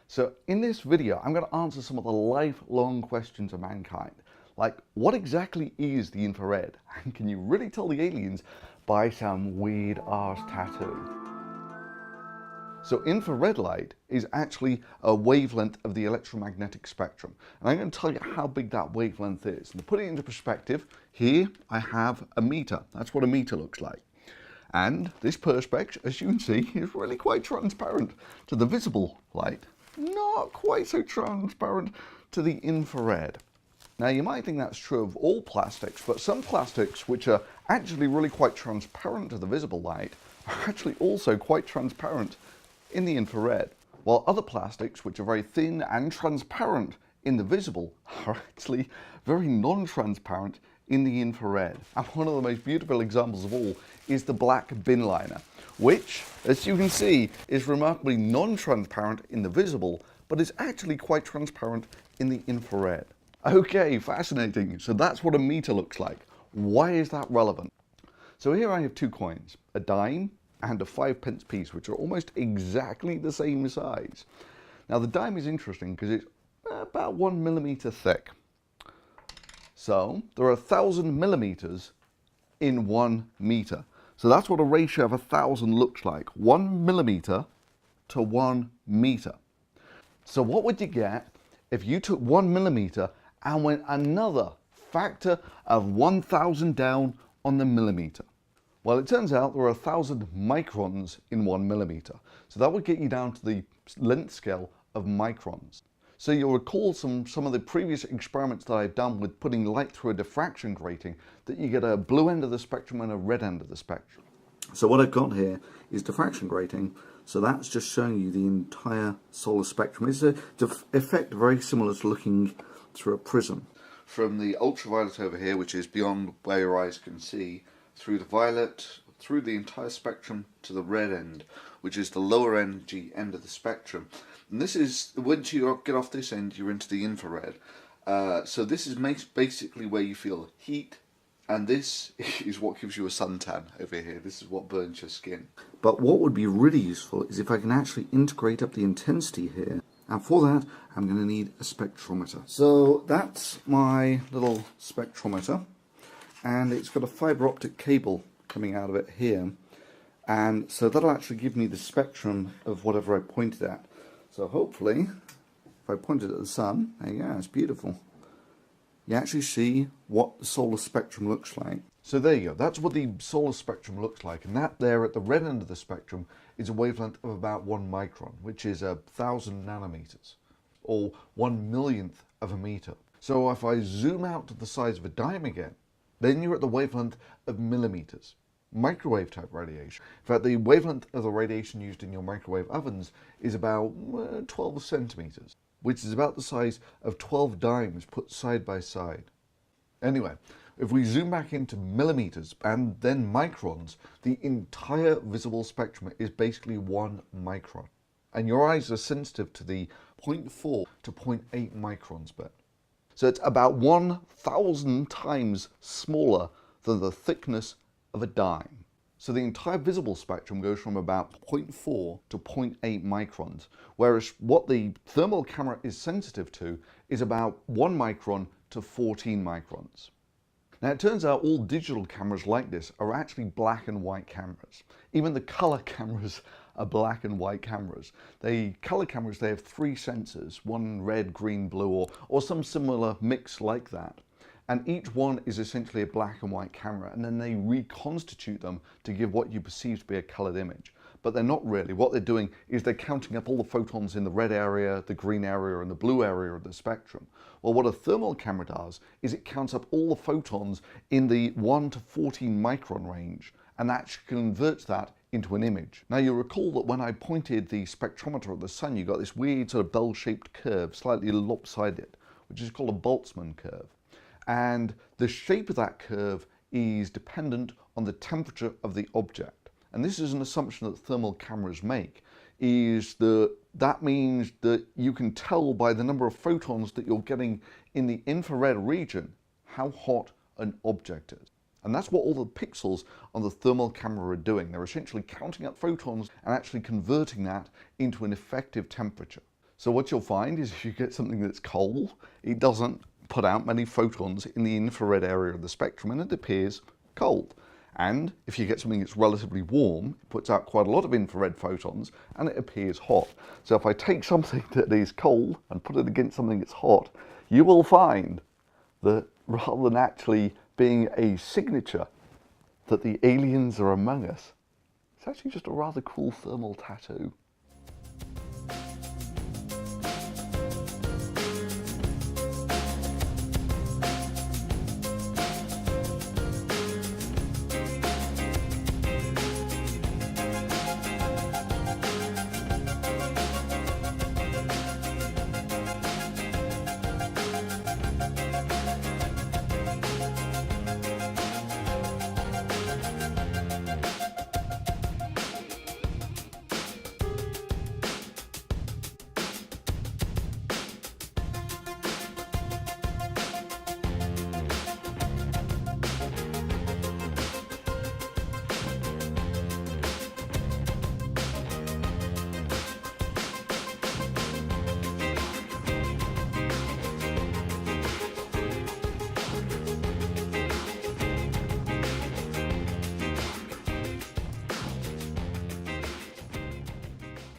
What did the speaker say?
So in this video, I'm going to answer some of the lifelong questions of mankind. Like, what exactly is the infrared? And can you really tell the aliens by some weird arse tattoo? So infrared light is actually a wavelength of the electromagnetic spectrum. And I'm going to tell you how big that wavelength is. And to put it into perspective, here I have a meter. That's what a meter looks like. And this perspex, as you can see, is really quite transparent to the visible light. Not quite so transparent to the infrared. Now you might think that's true of all plastics, but some plastics which are actually really quite transparent to the visible light are actually also quite transparent in the infrared, while other plastics which are very thin and transparent in the visible are actually very non-transparent in the infrared. And one of the most beautiful examples of all is the black bin liner, which, as you can see, is remarkably non-transparent in the visible, but is actually quite transparent in the infrared. Okay, fascinating. So that's what a meter looks like. Why is that relevant? So here I have two coins, a dime and a 5-pence piece, which are almost exactly the same size. Now the dime is interesting because it's about 1 millimeter thick. So there are 1,000 millimeters in 1 meter. So that's what a ratio of 1,000 looks like, 1 millimeter to 1 meter. So what would you get if you took 1 millimeter and went another factor of 1,000 down on the millimeter? Well, it turns out there are 1,000 microns in 1 millimeter. So that would get you down to the length scale of microns. So you'll recall some of the previous experiments that I've done with putting light through a diffraction grating, that you get a blue end of the spectrum and a red end of the spectrum. So what I've got here is diffraction grating. So that's just showing you the entire solar spectrum. It's an effect very similar to looking through a prism. From the ultraviolet over here, which is beyond where your eyes can see, through the violet, through the entire spectrum to the red end, which is the lower energy end of the spectrum. And this is, once you get off this end, you're into the infrared. So this is basically where you feel heat, and this is what gives you a suntan over here. This is what burns your skin. But what would be really useful is if I can actually integrate up the intensity here. And for that, I'm going to need a spectrometer. So that's my little spectrometer. And it's got a fiber optic cable coming out of it here. And so that'll actually give me the spectrum of whatever I pointed at. So hopefully, if I point it at the sun, there you go, it's beautiful. You actually see what the solar spectrum looks like. So there you go, that's what the solar spectrum looks like. And that there at the red end of the spectrum is a wavelength of about 1 micron, which is 1,000 nanometers, or 1 millionth of a meter. So if I zoom out to the size of a dime again, then you're at the wavelength of millimeters. Microwave type radiation. In fact, the wavelength of the radiation used in your microwave ovens is about 12 centimeters, which is about the size of 12 dimes put side by side. Anyway, if we zoom back into millimeters and then microns, the entire visible spectrum is basically 1 micron. And your eyes are sensitive to the 0.4 to 0.8 microns bit. So it's about 1,000 times smaller than the thickness of a dime. So the entire visible spectrum goes from about 0.4 to 0.8 microns, whereas what the thermal camera is sensitive to is about 1 micron to 14 microns. Now it turns out all digital cameras like this are actually black and white cameras. Even the color cameras are black and white cameras. The color cameras, they have 3 sensors, one red, green, blue, or some similar mix like that. And each one is essentially a black and white camera, and then they reconstitute them to give what you perceive to be a colored image. But they're not really. What they're doing is they're counting up all the photons in the red area, the green area, and the blue area of the spectrum. Well, what a thermal camera does is it counts up all the photons in the 1 to 14 micron range, and that converts that into an image. Now you'll recall that when I pointed the spectrometer at the sun, you got this weird sort of bell-shaped curve, slightly lopsided, which is called a Boltzmann curve. And the shape of that curve is dependent on the temperature of the object. And this is an assumption that thermal cameras make, is that means that you can tell by the number of photons that you're getting in the infrared region how hot an object is. And that's what all the pixels on the thermal camera are doing. They're essentially counting up photons and actually converting that into an effective temperature. So what you'll find is if you get something that's cold, it doesn't put out many photons in the infrared area of the spectrum and it appears cold. And if you get something that's relatively warm, it puts out quite a lot of infrared photons and it appears hot. So if I take something that is cold and put it against something that's hot, you will find that rather than actually being a signature that the aliens are among us, it's actually just a rather cool thermal tattoo.